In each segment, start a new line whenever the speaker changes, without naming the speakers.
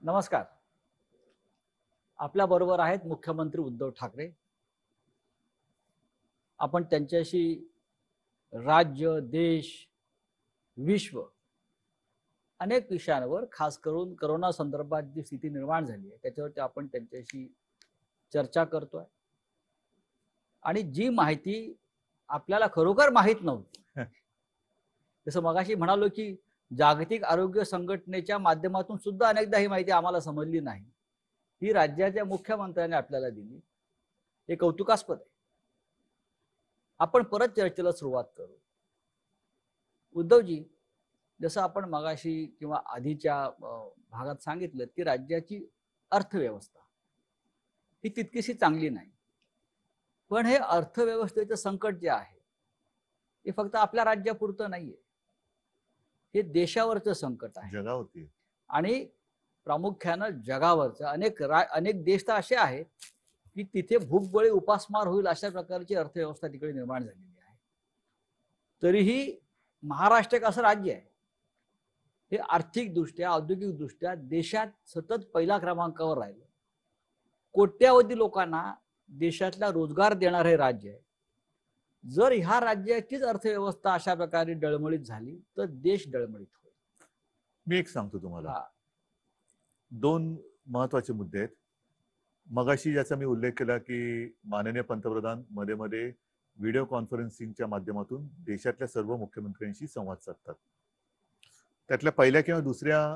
नमस्कार. आपल्या बरोबर आहेत मुख्यमंत्री उद्धव ठाकरे. आपण त्यांच्याशी राज्य, देश, विश्व अनेक विषयांवर खास करून कोरोना संदर्भात जी स्थिती निर्माण झाली आहे त्याच्यावरती आपण त्यांच्याशी चर्चा करतोय. आणि जी माहिती आपल्याला खरोखर माहित नव्हती, जसं मगाशी म्हणालो की जागतिक आरोग्य संघटनेच्या माध्यमातून सुद्धा अनेकदा ही माहिती आम्हाला समजली नाही, ही राज्याच्या मुख्यमंत्र्यांनी आपल्याला दिली. हे कौतुकास्पद आहे. आपण परत चर्चेला सुरुवात करू. उद्धवजी, जसं आपण मगाशी किंवा आधीच्या भागात सांगितलं की राज्याची अर्थव्यवस्था ही तितकीशी चांगली नाही. पण हे अर्थव्यवस्थेचं संकट जे आहे हे फक्त आपल्या राज्यापुरतं नाहीये, हे देशावरचं संकट आहे,
जगावरती
आणि प्रामुख्यानं जगावरचं. अनेक देश तर असे आहेत की तिथे भूकबळी उपासमार होईल अशा प्रकारची अर्थव्यवस्था तिकडे निर्माण झालेली आहे. तरीही महाराष्ट्र एक असं राज्य आहे हे आर्थिकदृष्ट्या, औद्योगिकदृष्ट्या देशात सतत पहिल्या क्रमांकावर राहिलं. कोट्यावधी लोकांना देशातला रोजगार देणारे हे राज्य आहे. जर ह्या राज्याचीच अर्थव्यवस्था अशा प्रकारे डळमळीत झाली तर देश डळमळीत होईल.
मी एक सांगतो तुम्हाला, दोन महत्वाचे मुद्दे आहेत. मगाशी ज्याचा मी उल्लेख केला की माननीय पंतप्रधान मध्ये मध्ये व्हिडिओ कॉन्फरन्सिंगच्या माध्यमातून देशातल्या सर्व मुख्यमंत्र्यांशी संवाद साधतात. त्यातल्या पहिल्या किंवा दुसऱ्या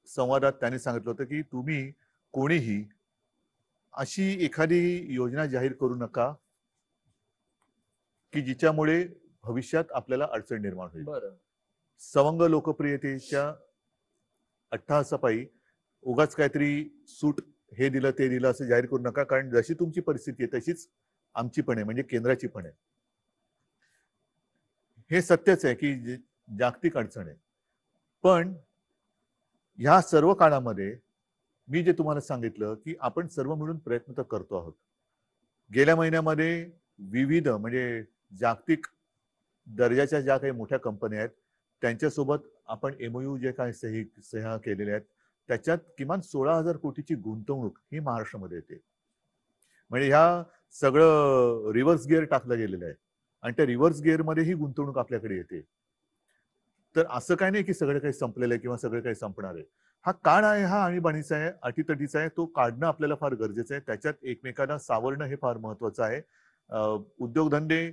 संवादात त्यांनी सांगितलं होतं की तुम्ही कोणीही अशी एखादी योजना जाहीर करू नका की जिच्यामुळे भविष्यात आपल्याला अडचण निर्माण होईल. सवंग लोकप्रियतेच्या अट्टहासापायी उगाच काहीतरी सूट हे दिलं ते दिलं असं जाहीर करू नका, कारण जशी तुमची परिस्थिती आहे तशीच आमची पण आहे, म्हणजे केंद्राची पण आहे. हे सत्यच आहे की जागतिक अडचण आहे. पण ह्या सर्व काळामध्ये मी जे तुम्हाला सांगितलं की आपण सर्व मिळून प्रयत्न तर करतो आहोत. गेल्या महिन्यामध्ये विविध म्हणजे जागतिक दर्जाच्या ज्या काही मोठ्या कंपन्या आहेत त्यांच्यासोबत आपण एमओयू जे काही सह्या केलेल्या आहेत त्याच्यात किमान 16,000 कोटीची गुंतवणूक ही महाराष्ट्रामध्ये येते. म्हणजे ह्या सगळं रिव्हर्स गिअर टाकलं गेलेलं आहे आणि त्या रिव्हर्स गिअरमध्ये ही गुंतवणूक आपल्याकडे येते. तर असं काही नाही की सगळं काही संपलेलं आहे किंवा सगळं काही संपणार आहे. हा काळ आहे, हा आणीबाणीचा आहे, अटीतटीचा आहे, तो काढणं आपल्याला फार गरजेचं आहे. त्याच्यात एकमेकांना सावरणं हे फार महत्वाचं आहे. उद्योगधंदे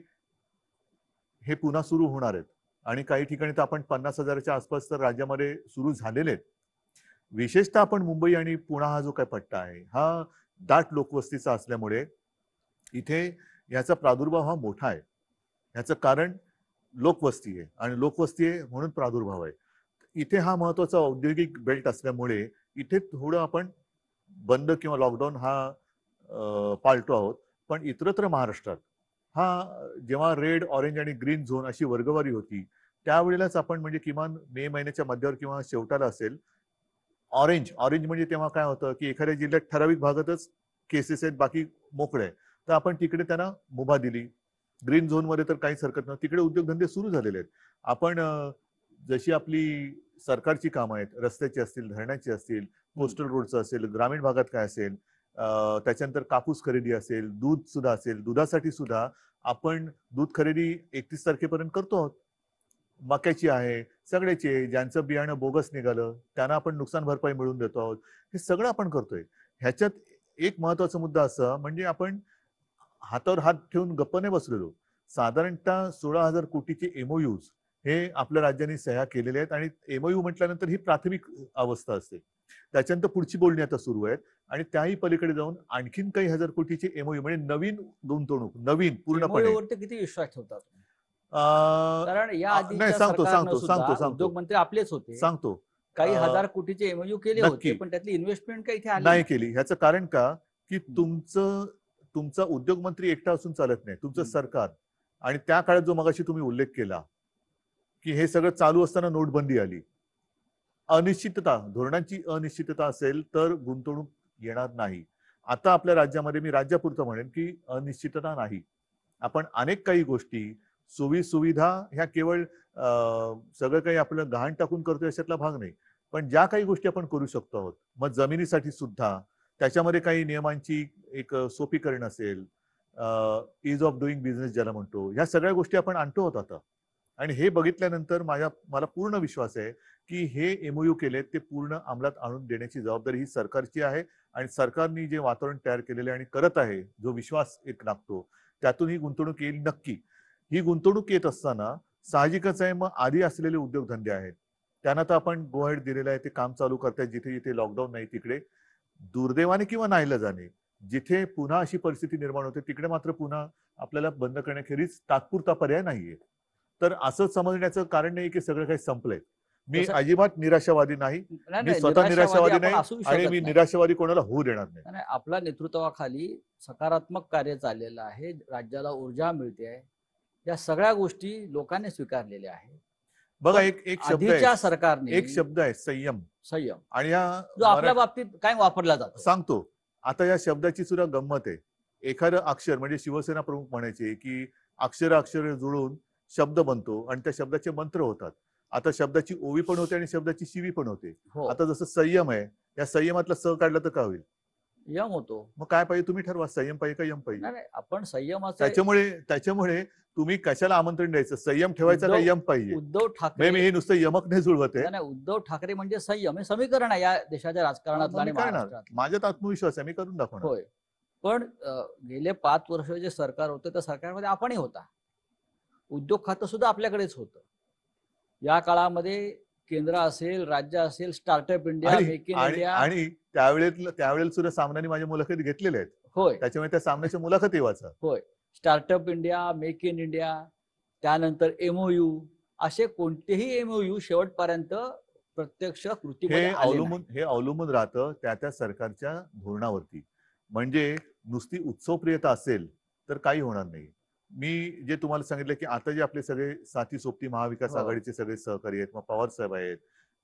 हे पुन्हा सुरू होणार आहेत आणि काही ठिकाणी तर आपण 50,000च्या आसपास तर राज्यामध्ये सुरू झालेले आहेत. विशेषतः आपण मुंबई आणि पुणे हा जो काही पट्टा आहे हा दाट लोकवस्तीचा असल्यामुळे इथे याचा प्रादुर्भाव हा मोठा आहे. याचं कारण लोकवस्ती आहे आणि लोकवस्ती आहे म्हणून प्रादुर्भाव आहे. इथे हा महत्वाचा औद्योगिक बेल्ट असल्यामुळे इथे थोडं आपण बंद किंवा लॉकडाऊन हा पाळतो आहोत. पण इतरत्र महाराष्ट्रात हा जेव्हा रेड, ऑरेंज आणि ग्रीन झोन अशी वर्गवारी होती त्यावेळेलाच आपण म्हणजे किमान मे महिन्याच्या मध्यावर किंवा शेवटाला असेल ऑरेंज म्हणजे तेव्हा काय होतं की एखाद्या जिल्ह्यात ठराविक भागातच केसेस आहेत, बाकी मोकळे आहे, तर आपण तिकडे त्यांना मुभा दिली. ग्रीन झोन मध्ये तर काहीच हरकत नाही, तिकडे उद्योगधंदे सुरू झालेले आहेत. आपण जशी आपली सरकारची कामं आहेत, रस्त्याची असतील, धरणाची असतील, कोस्टल रोडचं असेल, ग्रामीण भागात काय असेल, त्याच्यानंतर कापूस खरेदी असेल, दूध सुद्धा असेल, दुधासाठी सुद्धा आपण दूध खरेदी 31 तारखेपर्यंत करतो आहोत. मक्याची आहे, सगळ्याची आहे. ज्यांचं बियाणं बोगस निघालं त्यांना आपण नुकसान भरपाई मिळवून देतो आहोत. हे सगळं आपण करतोय. ह्याच्यात एक महत्वाचा मुद्दा असा म्हणजे आपण हातावर हात ठेवून गप्प नाही बसलेलो. साधारणतः 16,000 कोटीचे एमओयूज हे आपल्या राज्याने सह्या केलेले आहेत आणि एमओयू म्हटल्यानंतर ही प्राथमिक अवस्था असते. त्याच्यानंतर पुढची बोलणी आता सुरू आहेत आणि त्याही पलीकडे जाऊन आणखीन काही हजार कोटीचे एमओयू म्हणजे नवीन गुंतवणूक, नवीन पूर्णपणे.
किती विश्वास ठेवतात?
अं,
कारण या
नाही,
आधीच्या सरकारनं सुद्धा
सांगतो
उद्योग मंत्री आपलेच होते,
सांगतो
काही हजार कोटीचे एमओयू केले होते, पण त्यातली इन्व्हेस्टमेंट काही इथे आली
नाही केली. ह्याचं कारण का की तुमचा उद्योग मंत्री एकटा असून चालत नाही, तुमचं सरकार. आणि त्या काळात जो मगाशी तुम्ही उल्लेख केला की हे सगळं चालू असताना नोटबंदी आली, अनिश्चितता, धोरणांची अनिश्चितता असेल तर गुंतवणूक येणार नाही. आता आपल्या राज्यामध्ये मी राज्यापुरतं म्हणेन की अनिश्चितता नाही. आपण अनेक काही गोष्टी, सोयी सुविधा ह्या केवळ सगळं काही आपलं गहाण टाकून करतोय अशातला भाग नाही. पण ज्या काही गोष्टी आपण करू शकतो आहोत, मग जमिनीसाठी सुद्धा त्याच्यामध्ये काही नियमांची एक सोपीकरण असेल, इज ऑफ डुईंग बिझनेस ज्याला म्हणतो, ह्या सगळ्या गोष्टी आपण आणतो आहोत आता. आणि हे बघितल्यानंतर मला पूर्ण विश्वास आहे की हे एमओयू केले ते पूर्ण अंमलात आणून देण्याची जबाबदारी ही सरकारची आहे. आणि सरकारने जे वातावरण तयार केलेले आणि करत आहे, जो विश्वास एक लागतो, त्यातून ही गुंतवणूक येईल नक्की. ही गुंतवणूक येत असताना साहजिकच आहे, मग आधी असलेले उद्योगधंदे आहेत त्यांना तर आपण गो अहेड दिलेलं आहे, ते काम चालू करतायत. जिथे जिथे लॉकडाऊन नाही तिकडे दुर्दैवाने किंवा नाईलाजाने जिथे पुन्हा अशी परिस्थिती निर्माण होते तिकडे मात्र पुन्हा आपल्याला बंद करण्याखेरीज तात्पुरता पर्याय नाहीये. तर असं समजण्याचं कारण नाही की सगळं काही संपलंय. मी
तसं-
अजिबात निराशावादी नाही.
नाही,
मी
नाही,
स्वतः निराशावादी
आपण
नाही
असू
आणि
शकत
मी
नाही.
निराशावादी कोणाला होऊ देणार नाही.
नाही, आपल्या नेतृत्वाखाली सकारात्मक कार्य चाललेलं आहे, राज्याला ऊर्जा मिळते आहे, या सगळ्या गोष्टी लोकांनी स्वीकारलेल्या आहेत.
बघा,
पण
एक शब्द
आधीच्या
आहे,
सरकारने
एक शब्द आहे संयम.
संयम,
आणि या
जो आपल्या बाबतीत काय वापरला जातो.
सांगतो आता या शब्दाची सुद्धा गंमत आहे. एखादं अक्षर म्हणजे शिवसेना प्रमुख म्हणायचे की अक्षर जुळून शब्द बनतो आणि त्या शब्दाचे मंत्र होतात. आता शब्दाची ओवी पण होते आणि शब्दाची शिवी पण होते.
हो,
आता जसं संयम आहे, या संयमातला स काढला तर का होईल?
यम होतो.
मग काय पाहिजे तुम्ही ठरवा, संयम पाहिजे का यम पाहिजे.
नाही, आपण संयमाचे
त्याच्यामुळे तुम्ही कशाला आमंत्रण द्यायचं, संयम ठेवायचा का यम पाहिजे.
उद्धव ठाकरे
मी हे नुसतं यमक नाही जुळवत आहे.
नाही, उद्धव ठाकरे म्हणजे संयम हे समीकरण आहे या देशाच्या राजकारणातलं आणि
मी करणार,
महाराष्ट्रात.
माझ्यात आत्मविश्वास आहे, मी करून दाखवणार.
होय, पण गेले 5 वर्ष जे सरकार होतं त्या सरकारमध्ये आपणही होता. उद्योग खातं सुद्धा आपल्याकडेच होतं. या काळामध्ये केंद्र असेल, राज्य असेल, startup India, make in India.
आणि त्यावेळेला सुद्धा सामनाने माझ्या मुलाखती घेतलेल्या आहेत.
होय,
त्याच्यामुळे त्या सामन्याच्या मुलाखती वाचा.
होय, startup India, make in India, त्यानंतर एमओयू, असे कोणतेही एमओयू शेवटपर्यंत प्रत्यक्ष कृतीमध्ये आले नाही.
हे अवलंबून राहतं त्या सरकारच्या धोरणावरती. म्हणजे नुसती उत्सवप्रियता असेल तर काही होणार नाही. मी जे तुम्हाला सांगितलं की आता जे आपले सगळे साथी सोबती महाविकास
हो.
आघाडीचे सगळे सहकारी आहेत, मग पवार साहेब आहेत,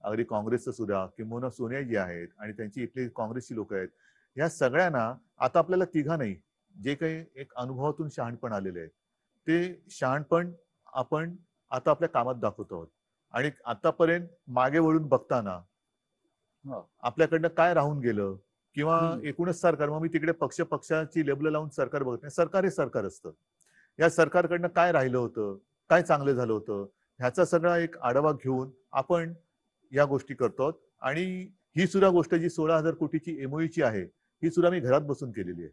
अगदी काँग्रेसचं सुद्धा, किंबहुना सोनियाजी आहेत आणि त्यांची इथली काँग्रेसची लोक आहेत, या सगळ्यांना आता आपल्याला तिघा नाही, जे काही एक अनुभवातून शहाणपण आलेलं आहे ते शहाणपण आपण आता आपल्या कामात दाखवतो आहोत. आणि आतापर्यंत मागे वळून बघताना
हो.
आपल्याकडनं काय राहून गेलं किंवा एकूणच सरकार, मग मी तिकडे पक्षाची लेबल लावून सरकार बघत नाही. सरकार हे सरकार असतं. या सरकारकडनं काय राहिलं होतं, काय चांगलं झालं होतं, ह्याचा सगळा एक आढावा घेऊन आपण या गोष्टी करतो. आणि ही सुद्धा गोष्ट जी 16,000 कोटीची एमओयूची आहे, ही सुद्धा मी घरात बसून केलेली आहे.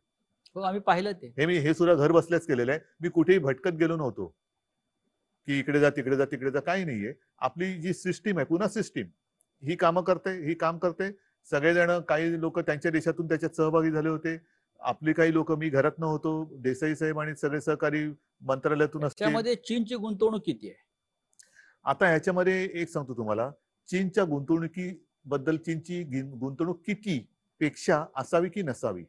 हो, आम्ही पाहिलं ते.
हे सुद्धा घर बसल्याच केलेलं आहे. मी कुठेही भटकत गेलो नव्हतो की इकडे जा तिकडे जा तिकडे जा, काही नाहीये. आपली जी सिस्टीम आहे, पुन्हा सिस्टीम ही काम करते. सगळेजण, काही लोक त्यांच्या देशातून त्याच्यात सहभागी झाले होते. आपली काही लोक, मी घरात नव्हतो, देसाई साहेब आणि सगळे सहकारी मंत्रालयातून असतील.
त्यामध्ये चीनची गुंतवणूक किती आहे?
आता ह्याच्यामध्ये एक सांगतो तुम्हाला, चीनच्या गुंतवणुकीबद्दल, चीनची गुंतवणूक किती पेक्षा असावी की नसावी,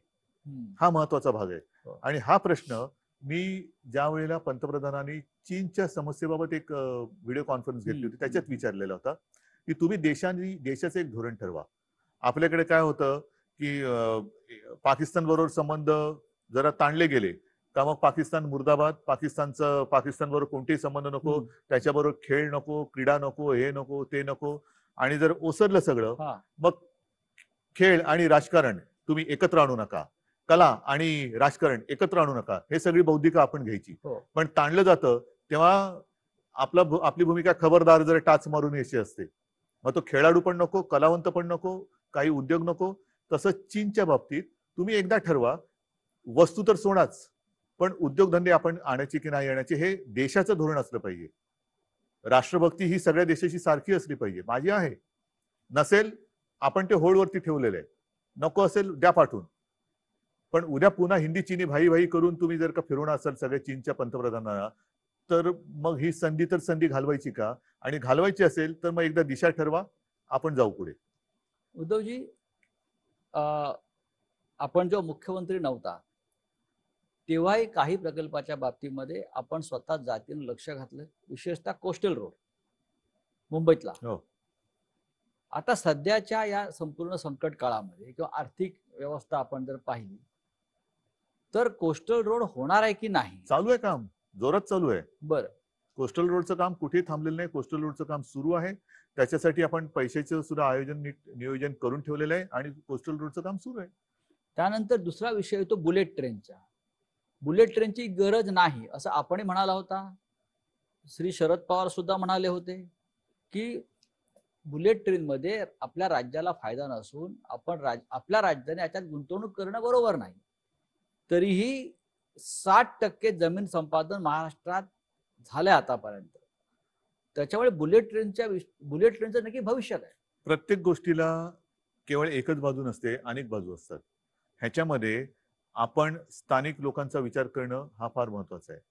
हा महत्वाचा भाग आहे.
हो.
आणि हा प्रश्न मी ज्या वेळेला पंतप्रधानांनी चीनच्या समस्येबाबत एक व्हिडिओ कॉन्फरन्स घेतली होती त्याच्यात विचारलेला होता की तुम्ही देशाचं एक धोरण ठरवा. आपल्याकडे काय होतं की पाकिस्तान बरोबर संबंध जरा ताणले गेले का मग पाकिस्तान मुर्दाबाद, पाकिस्तान बरोबर कोणतेही संबंध नको, त्याच्याबरोबर खेळ नको, क्रीडा नको, हे नको ते नको. आणि जर ओसरलं सगळं, मग खेळ आणि राजकारण तुम्ही एकत्र आणू नका, कला आणि राजकारण एकत्र आणू नका, हे सगळी बौद्धिक आपण घ्यायची. पण ताणलं जातं तेव्हा आपली भूमिका खबरदार जर टाच मारून यायची असते. मग तो खेळाडू पण नको, कलावंत पण नको, काही उद्योग नको. तसं चीनच्या बाबतीत तुम्ही एकदा ठरवा, वस्तू तर सोडाच, पण उद्योगधंदे आपण आणायचे की नाही आणायचे हे देशाचं धोरण असलं पाहिजे. राष्ट्रभक्ती ही सगळ्या देशाची सारखी असली पाहिजे. माझी आहे, नसेल आपण ते होल्डवरती ठेवलेलं आहे, नको असेल द्या पाठवून. पण उद्या पुन्हा हिंदी चीनी भाई भाई करून तुम्ही जर का फिरवणार असाल सगळ्या चीनच्या पंतप्रधानांना, तर मग ही संधी घालवायची का? आणि घालवायची असेल तर मग एकदा दिशा ठरवा, आपण जाऊ पुढे.
उद्धवजी, आपण जेव्हा मुख्यमंत्री नव्हता तेव्हाही काही प्रकल्पाच्या बाबतीमध्ये आपण स्वतः जातीनं लक्ष घातलं, विशेषतः कोस्टल रोड मुंबईतला. आता सध्याच्या या संपूर्ण संकट काळामध्ये किंवा आर्थिक व्यवस्था आपण जर पाहिली तर कोस्टल रोड होणार आहे की नाही?
चालू आहे काम, जोरात चालू आहे.
बरं,
कोस्टल रोडचं काम कुठेही थांबलेलं नाही. कोस्टल रोडचं काम सुरू आहे. त्याच्यासाठी आपण पैशाचं सुद्धा आयोजन नियोजन करून ठेवलेलं आहे आणि कोस्टल रोडचं काम सुरू आहे.
त्यानंतर दुसरा विषय येतो बुलेट ट्रेनचा. बुलेट ट्रेनची गरज नाही असं आपण म्हणाला होता. श्री शरद पवार सुद्धा म्हणाले होते की बुलेट ट्रेनमध्ये आपल्या राज्याला फायदा नसून आपण आपल्या राज्याने याच्यात गुंतवणूक करणं बरोबर नाही. तरीही 60% जमीन संपादन महाराष्ट्रात झालंय आतापर्यंत. त्याच्यामुळे बुलेट ट्रेनचं नक्की भविष्य काय?
प्रत्येक गोष्टीला केवळ एकच बाजू नसते, अनेक बाजू असतात. ह्याच्यामध्ये आपण स्थानिक लोकांचा विचार करणं हा फार महत्वाचा आहे.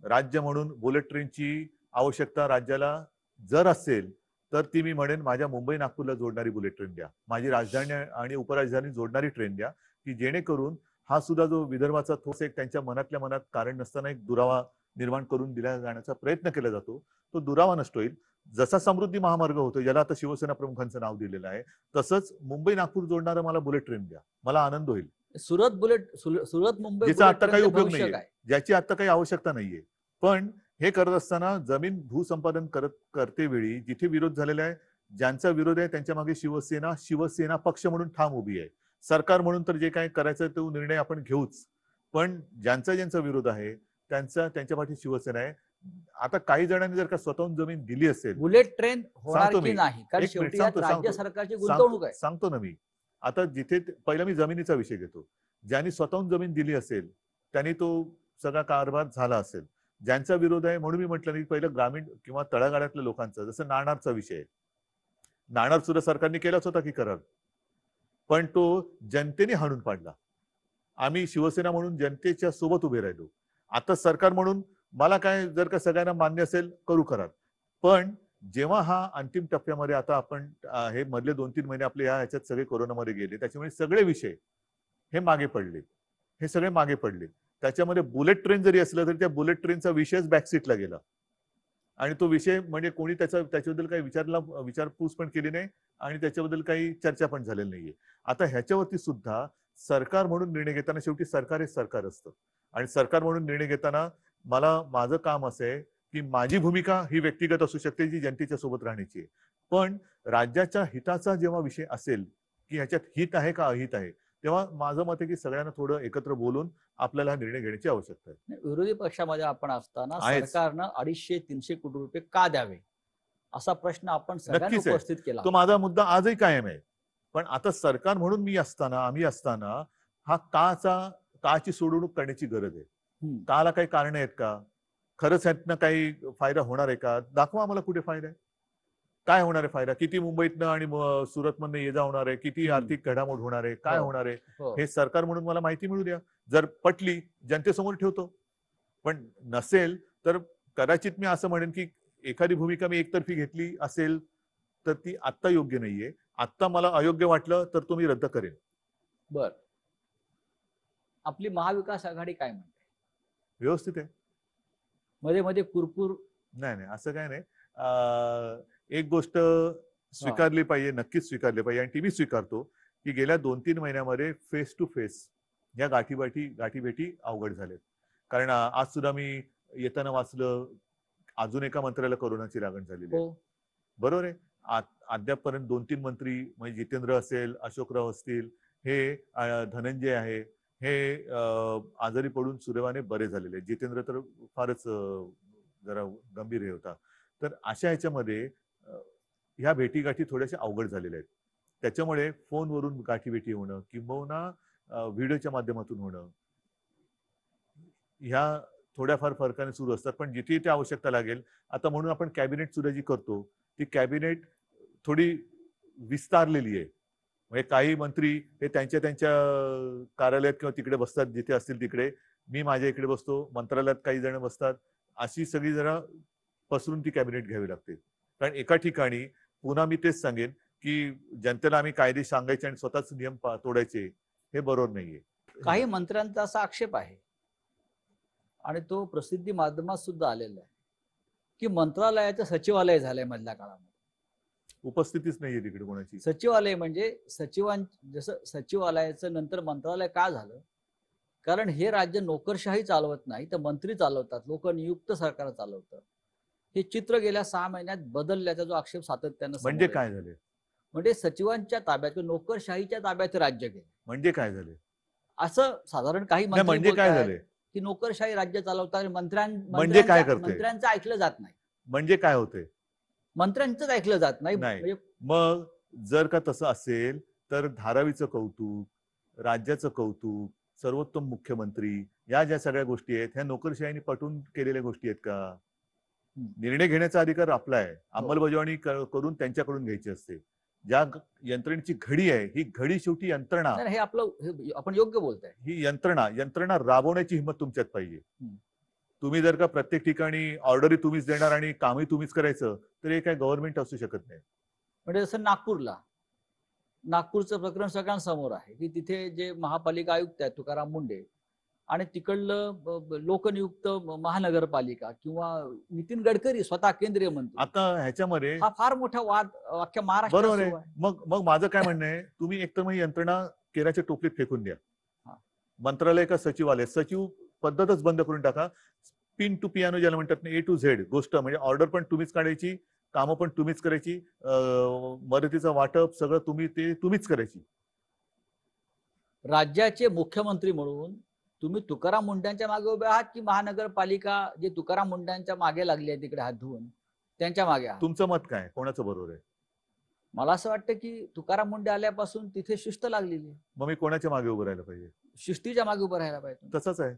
राज्य म्हणून बुलेट ट्रेनची आवश्यकता राज्याला जर असेल तर ती मी म्हणेन माझ्या मुंबई नागपूरला जोडणारी बुलेट ट्रेन द्या, माझी राजधानी आणि उपराजधानी जोडणारी ट्रेन द्या, की जेणेकरून हा सुद्धा जो विदर्भाचा थोस एक त्यांच्या मनातल्या मनात कारण नसताना एक दुरावा निर्माण करून दिला जाण्याचा प्रयत्न केला जातो, तो दुरावा नष्ट होईल. जसा समृद्धी महामार्ग होतो, ज्याला आता शिवसेना प्रमुखांचं नाव दिलेलं आहे, तसंच मुंबई नागपूर जोडणारा मला बुलेट ट्रेन द्या, मला आनंद होईल.
सुरत मुंबई
ज्याचा आता काही उपयोग नाहीये, ज्याची आता काही आवश्यकता नाहीये. पण हे करत असताना जमीन भूसंपादन करते वेळी जिथे विरोध झालेला आहे, ज्यांचा विरोध आहे त्यांच्या मागे शिवसेना पक्ष म्हणून ठाम उभी आहे. सरकार म्हणून तर जे काय करायचं तो निर्णय आपण घेऊच, पण ज्यांचा विरोध आहे त्यांच्या पाठी शिवसेना आहे. आता काही जणांनी जर का स्वतःहून जमीन दिली असेल,
बुलेट ट्रेन होणार की नाही, कारण शेवटी राज्य सरकारची गुंतवणूक आहे.
सांगतो ना मी. आता जिथे पहिला मी जमिनीचा विषय घेतो. ज्यांनी स्वतःहून जमीन दिली असेल त्यांनी तो सगळा कारभार झाला असेल. ज्यांचा विरोध आहे म्हणून मी म्हटलं नाही, पहिलं ग्रामीण किंवा तळागाळातल्या लोकांचा, जसं नाणारचा विषय आहे. नाणार सुद्धा सरकारने केलाच होता की करार, पण तो जनतेने हाणून पाडला. आम्ही शिवसेना म्हणून जनतेच्या सोबत उभे राहिलो. आता सरकार म्हणून मला काय, जर का सगळ्यांना मान्य असेल करू करार, पण जेव्हा हा अंतिम टप्प्यामध्ये आता आपण हे मधले 2-3 महिने आपले ह्याच्यात सगळे कोरोनामध्ये गेले, त्याच्यामुळे सगळे विषय हे मागे पडले, हे सगळे मागे पडले. त्याच्यामध्ये बुलेट ट्रेन जरी असलं तरी त्या बुलेट ट्रेनचा विषयच बॅकसीटला गेला आणि तो विषय म्हणजे कोणी त्याच्याबद्दल काही विचारपूस पण केली नाही आणि त्याच्याबद्दल काही चर्चा पण झालेली नाहीये. आता ह्याच्यावरती सुद्धा सरकार म्हणून निर्णय घेताना शेवटी सरकार हे सरकार असतं आणि सरकार म्हणून निर्णय घेताना माझं काम असं आहे की माझी भूमिका ही व्यक्तिगत असू शकते, जी जनतेच्या सोबत राहण्याची आहे, पण राज्याच्या हिताचा जेव्हा विषय असेल की ह्याच्यात हित आहे का अहित आहे, तेव्हा माझं मत आहे की सगळ्यांना थोडं एकत्र बोलून आपल्याला हा निर्णय घेण्याची आवश्यकता आहे.
विरोधी पक्षामध्ये आपण असताना सरकारनं 250-300 कोटी रुपये का द्यावे असा प्रश्न आपण सगळ्यांनी उपस्थित केला.
तो माझा मुद्दा आजही कायम आहे. पण आता सरकार म्हणून आम्ही असताना हा काची सोडवणूक करण्याची गरज आहे. काला काही कारण आहेत का, खरंच ह्यातनं काही फायदा होणार आहे का, दाखवा आम्हाला कुठे फायदा आहे, काय होणार आहे फायदा, किती मुंबईतनं आणि सुरतमधनं ये जा होणार आहे, किती आर्थिक घडामोड होणार आहे, काय होणार आहे, हे सरकार म्हणून मला माहिती मिळू द्या. जर पटली जनतेसमोर ठेवतो, पण नसेल तर कदाचित मी असं म्हणेन की एखादी भूमिका मी एकतर्फी घेतली असेल तर ती आत्ता योग्य नाहीये. आत्ता मला अयोग्य वाटलं तर तो मी रद्द करेन.
बर, आपली महाविकास आघाडी काय म्हणते?
व्यवस्थित आहे.
मध्ये मध्ये कुरकुर
नाही, असं काय नाही. एक गोष्ट स्वीकारली पाहिजे, नक्कीच स्वीकारली पाहिजे आणि ती मी स्वीकारतो की गेल्या 2-3 महिन्यामध्ये फेस टू फेस या गाठीभेटी अवघड झालेत. कारण आज सुद्धा मी येताना वाचलं, अजून एका मंत्र्याला कोरोनाची लागण झालेली आहे. बरोबर आहे. अद्यापपर्यंत 2-3 मंत्री म्हणजे जितेंद्र असेल, अशोकराव असतील, हे धनंजय आहे, हे आजारी पडून सुदैवाने बरे झालेले. जितेंद्र तर फारच जरा गंभीर हे होता. तर अशा ह्याच्यामध्ये ह्या भेटीगाठी थोड्याशा अवघड झालेल्या आहेत. त्याच्यामुळे फोनवरून गाठीभेटी होणं किंबहुना व्हिडिओच्या माध्यमातून होणं, ह्या थोड्याफार फरकाने सुरू असतात. पण जिथे ते आवश्यकता लागेल, आता म्हणून आपण कॅबिनेट सुद्धा जी करतो ती कॅबिनेट थोडी विस्तारलेली आहे. म्हणजे काही मंत्री हे त्यांच्या कार्यालयात किंवा तिकडे बसतात, जिथे असतील तिकडे. मी माझ्या इकडे बसतो, मंत्रालयात काही जण बसतात. अशी सगळी जरा पसरून ती कॅबिनेट घ्यावी लागते. कारण एका ठिकाणी पुन्हा मी तेच सांगेन की जनतेला आम्ही कायदे सांगायचे आणि स्वतःच नियम तोडायचे, हे बरोबर नाहीये.
काही मंत्र्यांचा असा आक्षेप आहे आणि तो प्रसिद्धी माध्यमात सुद्धा आलेला आहे की मंत्रालयाचं सचिवालय झालंय मधल्या काळामध्ये.
उपस्थितीच नाहीये तिकडे कोणाची.
सचिवालय म्हणजे जसं सचिवालयाचं नंतर मंत्रालय का झालं, कारण हे राज्य नोकरशाही चालवत नाही तर मंत्री चालवतात, लोक नियुक्त सरकार चालवतं. हे चित्र गेल्या 6 महिन्यात बदलल्याचा जो आक्षेप सातत्यानं समोर
म्हणजे
येतो.
काय झाले?
म्हणजे सचिवांच्या ताब्यात किंवा नोकरशाहीच्या ताब्यात राज्य गेलं
म्हणजे काय झाले?
असं साधारण काही
नाही,
मंत्री
म्हणजे काय
बोलतायत
झाले?
की नोकरशाही राज्य चालवतात,
म्हणजे काय करते?
मंत्र्यांचं ऐकलं जात नाही,
म्हणजे काय होते?
मंत्र्यांचंच ऐकलं जात नाही.
नाही.
म्हणजे
मग जर का तसं असेल तर धारावीचं कौतुक, राज्याचं कौतुक, सर्वोत्तम मुख्यमंत्री, या ज्या सगळ्या गोष्टी आहेत ह्या नोकरशाहीने पटवून केलेल्या गोष्टी आहेत का?
हं.
निर्णय घेण्याचा अधिकार आपला आहे,
हो.
अंमलबजावणी करून त्यांच्याकडून घ्यायची असते. ज्या यंत्रणेची घडी आहे ही घडी शेवटी यंत्रणा,
नाही, हे आपलं आपण योग्य बोलताय.
ही यंत्रणा राबवण्याची हिंमत तुमच्यात पाहिजे.
हं.
तुम्ही जर का प्रत्येक ठिकाणी ऑर्डरही तुम्हीच देणार आणि कामही तुम्हीच करायचं तर हे काय गव्हर्नमेंट असू शकत नाही.
म्हणजे जसं नागपूरचं प्रकरण सगळ्यांसमोर आहे की तिथे जे महापालिका आयुक्त आहेत तुकाराम मुंडे आणि तिकडलं लोकनियुक्त महानगरपालिका किंवा नितीन गडकरी स्वतः केंद्रीय मंत्री,
आता ह्याच्यामध्ये
हा फार मोठा वाद अख्ख्या महाराष्ट्रात
बरोबर आहे.
सुरू आहे.
मग मग माझं काय म्हणणं आहे, तुम्ही एकतर मग यंत्रणा केराच्या टोपलीत फेकून द्या.
हा.
मंत्रालय का सचिवालय, सचिव पद्धतच बंद करून टाका. पिन टू पियानो ज्याला म्हणतात ना, ए टू झेड गोष्ट, म्हणजे ऑर्डर पण तुम्हीच काढायची, कामं पण तुम्हीच करायची, मदतीचं वाटप सगळं तुम्हीच करायची.
राज्याचे मुख्यमंत्री म्हणून तुम्ही तुकाराम मुंड्यांच्या मागे उभे आहात की महानगरपालिका जे तुकाराम मुंड्यांच्या मागे लागली आहे तिकडे हात धुवून त्यांच्या मागे आहात?
तुमचं मत काय, कोणाचं बरोबर आहे?
मला असं वाटतं की तुकाराम मुंडे आल्यापासून तिथे शिस्त लागलेली आहे.
मग मी कोणाच्या मागे उभं राहायला पाहिजे?
शिस्तीच्या मागे उभं राहायला पाहिजे.
तसंच आहे.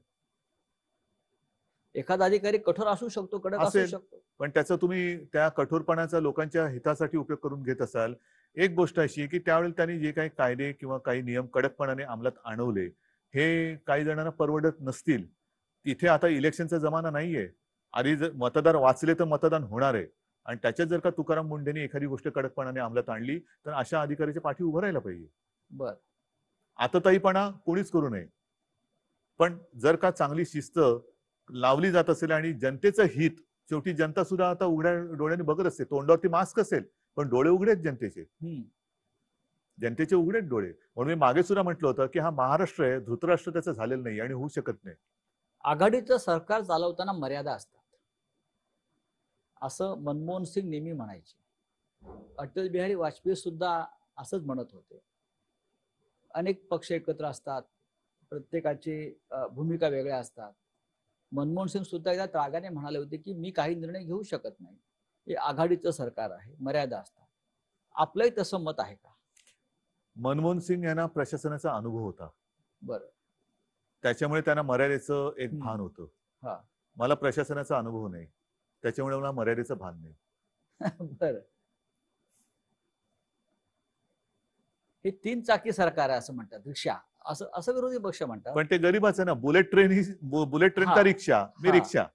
एखादा अधिकारी कठोर असू शकतो, कडक असू
असेल.
शकतो.
पण त्याचा तुम्ही त्या कठोरपणाचा लोकांच्या हितासाठी उपयोग करून घेत असाल. एक गोष्ट अशी आहे की त्यावेळी त्यांनी जे काही कायदे किंवा काही नियम कडकपणाने अंमलात आणवले हे काही जणांना परवडत नसतील. तिथे आता इलेक्शनचा जमाना नाहीये. आधी जर मतदार वाचले तर मतदान होणार आहे आणि त्याच्यात जर का तुकाराम मुंडेंनी एखादी गोष्ट कडकपणाने अंमलात आणली तर अशा अधिकाऱ्याच्या पाठी उभं राहायला पाहिजे.
बर,
आतताईपणा कोणीच करू नये. पण जर का चांगली शिस्त लावली जात असेल आणि जनतेचं हित, शेवटी जनता सुद्धा आता उघड्या डोळ्याने बघत असते. तोंडावरती मास्क असेल पण डोळे उघडे आहेत जनतेचे. जनतेचे उघडे आहेत डोळे. म्हणून मी मागे सुद्धा म्हटलं होतं की हा महाराष्ट्र आहे, धृतराष्ट्र त्याचं झालेलं नाही आणि होऊ शकत नाही.
आघाडीचं सरकार चालवताना मर्यादा असतात असं मनमोहन सिंग नेहमी म्हणायचे. अटल बिहारी वाजपेयी सुद्धा असंच म्हणत होते. अनेक पक्ष एकत्र असतात, प्रत्येकाची भूमिका वेगळ्या असतात. मनमोहन सिंग सुद्धा एकदा रागाने म्हणाले होते की मी काही निर्णय घेऊ शकत नाही, हे आघाडीचं सरकार आहे, मर्यादा असतात. आपलंही तसं मत आहे का?
मनमोहन सिंग यांना प्रशासनाचा अनुभव होता.
बरं.
त्याच्यामुळे त्यांना मर्यादेचं एक भान होतं.
हा.
मला प्रशासनाचा अनुभव नाही, त्याच्यामुळे मला मर्यादेचं भान नाही.
बरं. हे 3 चाकी सरकार आहे असं म्हणतात, रिक्षा असं विरोधी पक्ष म्हणतात.
पण ते गरीबाचं ना, बुलेट ट्रेन का रिक्षा, मी रिक्षा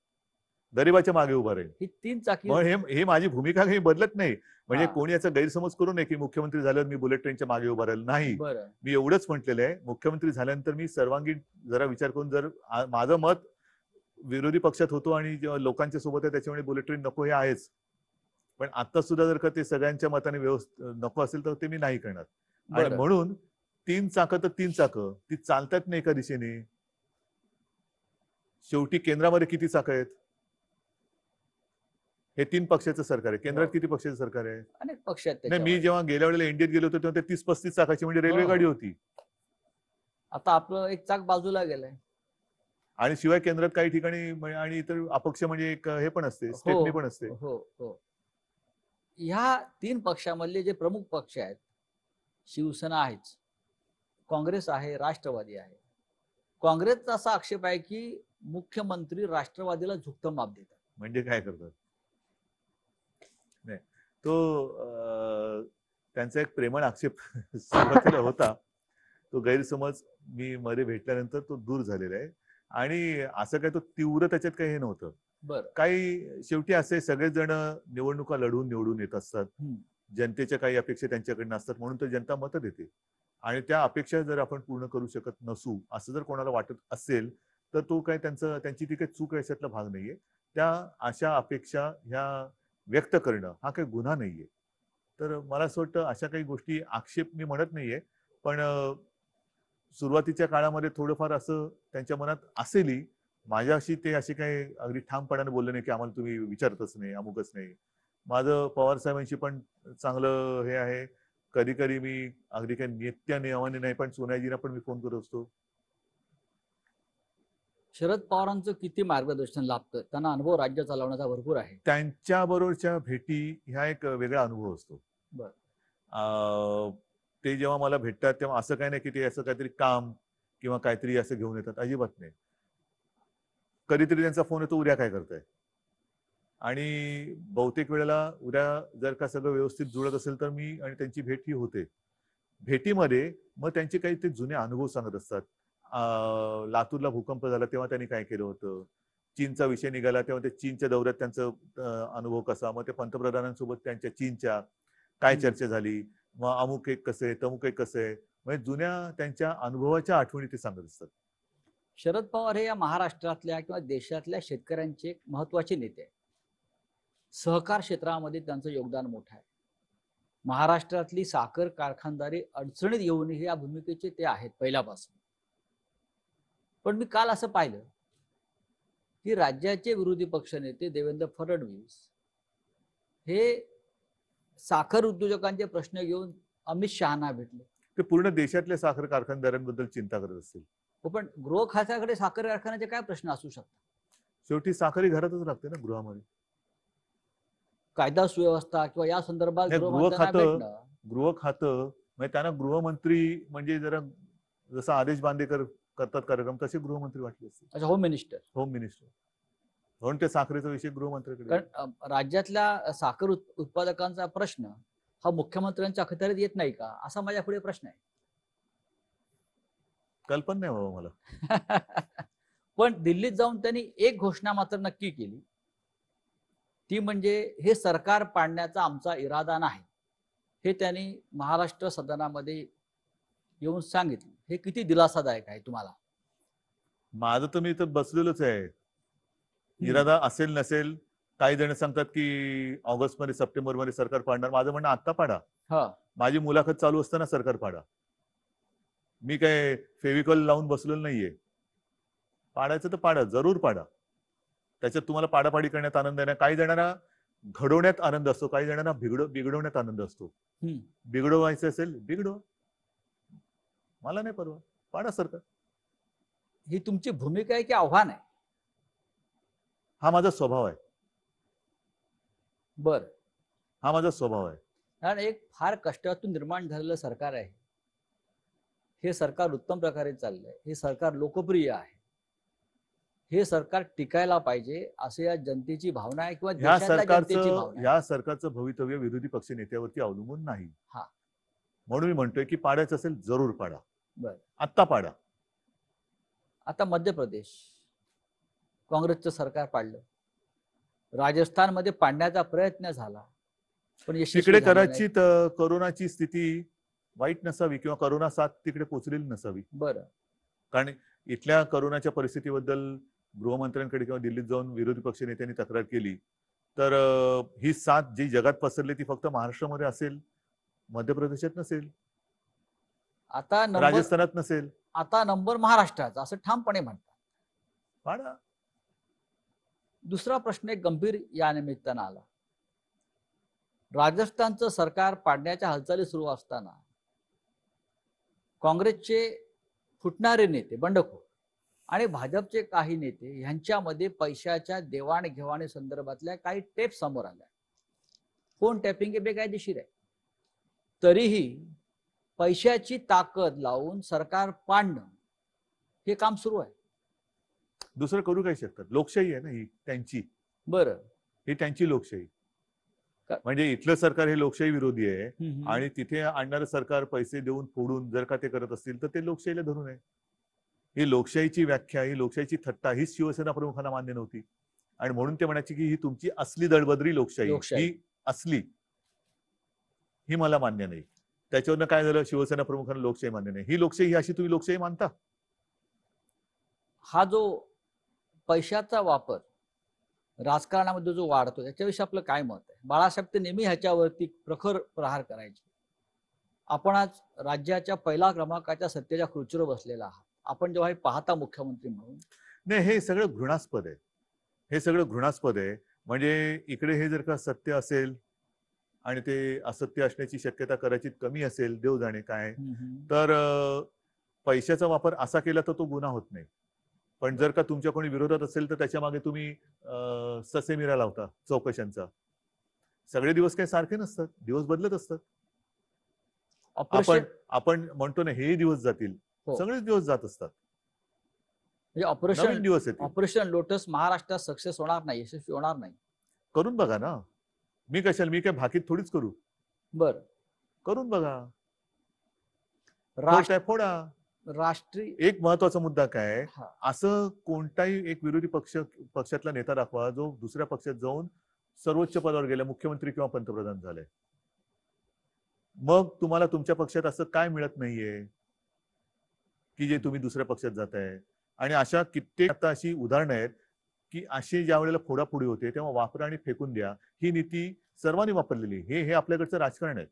गरीबाच्या मागे उभा राहील.
ही 3 चाकी.
हे माझी भूमिका काही बदलत नाही. म्हणजे कोणी याचा गैरसमज करू नये की मुख्यमंत्री झाल्यावर मी बुलेट ट्रेनच्या मागे उभा राहील. नाही, मी एवढंच म्हटलेलं आहे, मुख्यमंत्री झाल्यानंतर मी सर्वांगीण जरा विचार करून, जर माझं मत विरोधी पक्षात होतो आणि लोकांच्या सोबत आहे त्याच्यामुळे बुलेट ट्रेन नको हे आहेच. पण आता सुद्धा जर का ते सगळ्यांच्या मताने नको असेल तर ते मी नाही करणार. आणि म्हणून 3 चाकं तर 3 चाकं ती चालतात नाही एका दिशेने. शेवटी केंद्रामध्ये किती चाकं आहेत? हे 3 पक्षाचं सरकार आहे. केंद्रात किती पक्षाचं सरकार आहे?
अनेक पक्ष आहेत.
नाही, मी जेव्हा गेल्या वेळेला इंडियात गेलो होतो तेव्हा ते 30-35 चाकाची म्हणजे रेल्वे गाडी होती. आता
आपलं एक चाक बाजूला गेलंय.
आणि शिवाय केंद्रात काही ठिकाणी आणि इतर अपक्ष म्हणजे एक हे पण असते, स्टेपनी पण असते.
हो हो. ह्या 3 पक्षामधले जे प्रमुख पक्ष आहेत, शिवसेना आहेच, काँग्रेस आहे, राष्ट्रवादी आहे. काँग्रेसचा असा आक्षेप आहे की मुख्यमंत्री राष्ट्रवादीला झुकतं माप देतात.
म्हणजे काय करतात? नाही, तो त्यांचा एक प्रेमळ आक्षेप सुरुवातीला होता. तो गैरसमज मी मध्ये भेटल्यानंतर तो दूर झालेला आहे आणि असं काय तो तीव्र त्याच्यात काही हे नव्हतं. काही शेवटी असे सगळेच जण निवडणुका लढवून निवडून येत असतात. जनतेच्या काही अपेक्षा त्यांच्याकडनं असतात म्हणून तर जनता मतं देते आणि त्या अपेक्षा जर आपण पूर्ण करू शकत नसू असं जर कोणाला वाटत असेल तर तो काय त्यांची ती काही चूक याच्यातला भाग नाहीये. त्या अशा अपेक्षा ह्या व्यक्त करणं हा काही गुन्हा नाहीये. तर मला असं वाटतं अशा काही गोष्टी आक्षेप मी म्हणत नाहीये, पण सुरुवातीच्या काळामध्ये थोडंफार असं त्यांच्या मनात असेलही, माझ्याशी ते असे काही अगदी ठामपणाने बोलले नाही की आम्हाला तुम्ही विचारतच नाही, अमुकच नाही. माझं पवार साहेबांशी पण चांगलं हे आहे. कधी कधी मी अगदी काही नित्य नियमाने नाही, पण सोनाजीना पण मी फोन करत असतो.
शरद पवारांचं किती मार्गदर्शन लाभतं? त्यांना अनुभव राज्य चालवण्याचा भरपूर आहे.
त्यांच्या बरोबरच्या भेटी ह्या एक वेगळा अनुभव असतो.
बरं.
ते जेव्हा मला भेटतात तेव्हा असं काही नाही की ते असं काहीतरी काम किंवा काहीतरी असं घेऊन येतात, अजिबात नाही. कधीतरी त्यांचा फोन येतो, उद्या काय करताय? आणि बहुतेक वेळेला उद्या जर का सगळं व्यवस्थित जुळत असेल तर मी आणि त्यांची भेट ही होते. भेटीमध्ये मग त्यांचे काही ते जुने अनुभव सांगत असतात. लातूरला भूकंप झाला तेव्हा त्यांनी काय केलं होतं. चीनचा विषय निघाला तेव्हा ते चीनच्या दौऱ्यात त्यांचा अनुभव कसा, मग ते पंतप्रधानांसोबत त्यांच्या चीनच्या काय चर्चा झाली, मग अमुक एक कसं आहे, तमुक एक कसं आहे. म्हणजे जुन्या त्यांच्या अनुभवाच्या आठवणी ते सांगत असतात.
शरद पवार हे या महाराष्ट्रातल्या किंवा देशातल्या शेतकऱ्यांचे एक महत्वाचे नेते आहेत. सहकार क्षेत्रामध्ये त्यांचं योगदान मोठं आहे. महाराष्ट्रातली साखर कारखानदारी अडचणीत येऊनही या भूमिकेचे ते आहेत पहिल्यापासून. पण मी काल असं पाहिलं की राज्याचे विरोधी पक्षनेते देवेंद्र फडणवीस हे साखर उद्योजकांचे प्रश्न घेऊन अमित शहाना भेटले.
ते पूर्ण देशातल्या साखर कारखानदारांबद्दल चिंता करत असतील.
हो, पण गृह खात्याकडे साखर कारखान्याचे काय प्रश्न असू शकतात?
शेवटी साखर ही घरातच लागते ना, गृहामध्ये.
कायदा सुव्यवस्था किंवा या संदर्भात
नाही,
गृहमंत्र्यांना भेटणं.
गृह खातं म्हणजे त्यांना गृहमंत्री म्हणजे जरा जसा आदेश बांदेकर करतात कार्यक्रम तसे गृहमंत्री वाटले असते.
अच्छा, होम मिनिस्टर.
होम मिनिस्टर म्हणून ते साखरेचा विषय गृहमंत्र्याकडे.
कारण राज्यातल्या साखर उत्पादकांचा प्रश्न हा मुख्यमंत्र्यांच्या अखत्यारीत येत नाही का, असा माझ्या पुढे प्रश्न आहे.
कल्पना नाही बाबा मला.
पण दिल्लीत जाऊन त्यांनी एक घोषणा मात्र नक्की केली, ती म्हणजे हे सरकार पाडण्याचा आमचा इरादा नाही, हे त्यांनी महाराष्ट्र सदनामध्ये येऊन सांगितलं. हे किती दिलासादायक आहे तुम्हाला?
माझं तर मी तर बसलेलोच आहे. इरादा असेल नसेल, काही जण सांगतात की ऑगस्ट मध्ये सप्टेंबर मध्ये सरकार पाडणार. माझं म्हणणं आत्ता पाडा. माझी मुलाखत चालू असताना सरकार पाडा. मी काय फेविकॉल लावून बसलेलो नाहीये. पाडायचं तर पाडा, जरूर पाडा. त्याच्यात तुम्हाला पाडापाडी करण्यात आनंद आहे ना. काही जणांना घडवण्यात आनंद असतो, काही जणांना बिघडवण्यात आनंद असतो. बिघडवायचं असेल बिघडवा, मला नाही परवा, पाडा सरकार.
ही तुमची भूमिका आहे की आव्हान आहे?
हा माझा स्वभाव आहे.
बर,
हा माझा स्वभाव आहे.
कारण एक फार कष्टातून निर्माण झालेलं सरकार आहे. हे सरकार उत्तम प्रकारे चाललंय. हे सरकार लोकप्रिय आहे. हे सरकार टिकायला पाहिजे असे या जनतेची भावना आहे किंवा देशातल्या जनतेची भावना आहे.
या सरकारचं भवितव्य विरोधी पक्ष नेत्यावरती अवलंबून नाही. म्हणून मी म्हणतोय की पाडायचं असेल जरूर पाडा.
बर,
आत्ता पाडा.
आता मध्य प्रदेश काँग्रेसचं सरकार पाडलं. राजस्थानमध्ये पाडण्याचा प्रयत्न झाला पण
तिकडे कदाचित कोरोनाची स्थिती वाईट नसावी किंवा कोरोना साथ तिकडे पोहोचलेली नसावी.
बरं,
कारण इथल्या कोरोनाच्या परिस्थितीबद्दल गृहमंत्र्यांकडे किंवा दिल्लीत जाऊन विरोधी पक्ष नेत्यांनी तक्रार केली तर ही साथ जी जगात पसरली ती फक्त महाराष्ट्रामध्ये असेल, मध्य प्रदेशात नसेल,
आता
राजस्थानात नसेल.
आता नंबर महाराष्ट्राचा असं ठामपणे म्हणतात.
पाडा.
दुसरा प्रश्न एक गंभीर या निमित्तानं आला. राजस्थानचं सरकार पाडण्याच्या हालचाली सुरू असताना काँग्रेसचे फुटणारे नेते, बंडखोर आणि भाजपचे काही नेते यांच्यामध्ये पैशाच्या देवाणघेवाणी संदर्भातल्या काही टेप समोर आल्या. फोन टॅपिंग हे बेकायदेशीर आहे. तरीही पैशाची ताकद लावून सरकार पाडणं हे काम सुरू आहे.
दुसरं करू काय शकतात? लोकशाही आहे ना ही त्यांची.
बरं,
ही त्यांची लोकशाही. म्हणजे इथलं सरकार हे लोकशाही विरोधी आहे आणि तिथे आणणारं सरकार पैसे देऊन फोडून जर का ते करत असतील तर ते लोकशाहीला धरून आहे. ही लोकशाहीची व्याख्या, ही लोकशाहीची थट्टा हीच शिवसेना प्रमुखांना मान्य नव्हती आणि म्हणून ते म्हणायचे की ही तुमची असली दळबद्री लोकशाही ही असली, ही मला मान्य नाही. त्याच्यावरनं काय झालं? शिवसेना प्रमुखांना लोकशाही मान्य नाही. ही लोकशाही अशी तुम्ही लोकशाही मानता?
हा जो पैशाचा वापर राजकारणामध्ये जो वाढतो याच्याविषयी आपलं काय मत आहे? बाळासाहेब ते नेहमी ह्याच्यावरती प्रखर प्रहार करायचे. आपण आज राज्याच्या पहिला क्रमांकाच्या सत्तेच्या खुर्चीवर बसलेला आहात. आपण जेव्हा हे पाहता मुख्यमंत्री म्हणून
नाही, हे सगळं घृणास्पद आहे. हे सगळं घृणास्पद आहे. म्हणजे इकडे हे जर का सत्य असेल आणि ते असत्य असण्याची शक्यता कदाचित कमी असेल, देव जाणे काय, तर पैशाचा वापर असा केला तर तो गुन्हा होत नाही. पण जर का तुमच्या कोणी विरोधात असेल तर त्याच्या मागे तुम्ही ससेमिरा लावता चौकशांचा. सगळे दिवस काही सारखे नसतात, दिवस बदलत असतात. आपण
ऑपरेशन
आपण म्हणतो ना, हे दिवस जातील,
हो.
सगळेच दिवस जात असतात.
म्हणजे
नवीन
ऑपरेशन
दिवस येतील.
ऑपरेशन लोटस महाराष्ट्रात सक्सेस होणार नाही, यशस्वी होणार नाही.
करून बघा ना. मी काय भाकीत थोडीच करू.
बर,
करून बघा.
राष्ट्र
फोडताय फोडा.
राष्ट्रीय
एक महत्वाचा मुद्दा काय आहे,
हा.
असं कोणताही एक विरोधी पक्षातला नेता दाखवा जो दुसऱ्या पक्षात जाऊन सर्वोच्च पदावर गेला, मुख्यमंत्री किंवा पंतप्रधान झाले. मग तुम्हाला तुमच्या पक्षात असं काय मिळत नाहीये की जे तुम्ही दुसऱ्या पक्षात जाताय. आणि अशा कित्येक आता अशी उदाहरणं आहेत की अशी ज्या वेळेला फोडाफोडी होते तेव्हा वापरा आणि फेकून द्या ही नीती सर्वांनी वापरलेली. हे आपल्याकडचं राजकारण आहे.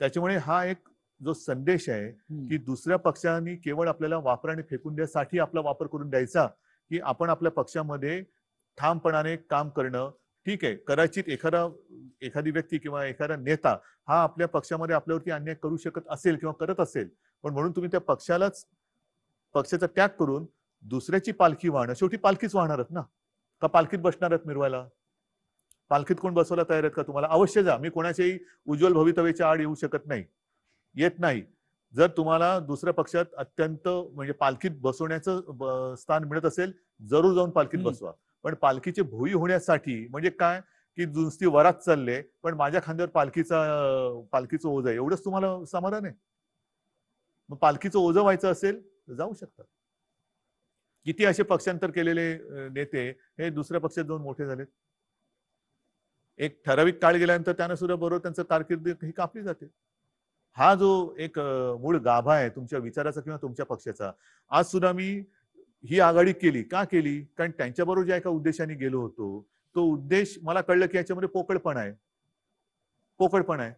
त्याच्यामुळे हा एक जो संदेश आहे की दुसऱ्या पक्षांनी केवळ आपल्याला वापरा आणि फेकून द्यासाठी आपला वापर करून द्यायचा, की आपण आपल्या पक्षामध्ये ठामपणाने काम करणं. ठीक आहे, कदाचित एखादी व्यक्ती किंवा एखादा नेता हा आपल्या पक्षामध्ये आपल्यावरती अन्याय करू शकत असेल किंवा करत असेल, पण म्हणून तुम्ही त्या पक्षाचा त्याग करून दुसऱ्याची पालखी वाहणं, शेवटी पालखीच वाहणारच ना, का पालखीत बसणार आहेत मिरवायला? पालखीत कोण बसवायला तयार आहेत का तुम्हाला? अवश्य जा. मी कोणाच्याही उज्ज्वल भवितव्याच्या आड येऊ शकत नाही, येत नाही. जर तुम्हाला दुसऱ्या पक्षात अत्यंत म्हणजे पालखीत बसवण्याचं स्थान मिळत असेल, जरूर जाऊन पालखीत बसवा. पण पालखीचे भोई होण्यासाठी म्हणजे काय की नुसती वरात चालले पण माझ्या खांद्यावर पालखीचं ओझं आहे, एवढंच तुम्हाला समाधान आहे? मग पालखीचं ओझं व्हायचं असेल तर जाऊ शकता. किती असे पक्षांतर केलेले नेते हे दुसऱ्या पक्षात जाऊन मोठे झालेत. एक ठराविक काळ गेल्यानंतर त्यांना सुद्धा बरोबर त्यांचं कारकीर्द ही कापली जाते. हा जो एक मूळ गाभा आहे तुमच्या विचाराचा किंवा तुमच्या पक्षाचा, आज सुद्धा मी ही आघाडी केली. का केली? कारण त्यांच्याबरोबर ज्या एका उद्देशाने गेलो होतो, तो उद्देश मला कळलं की याच्यामध्ये पोकळपणा आहे.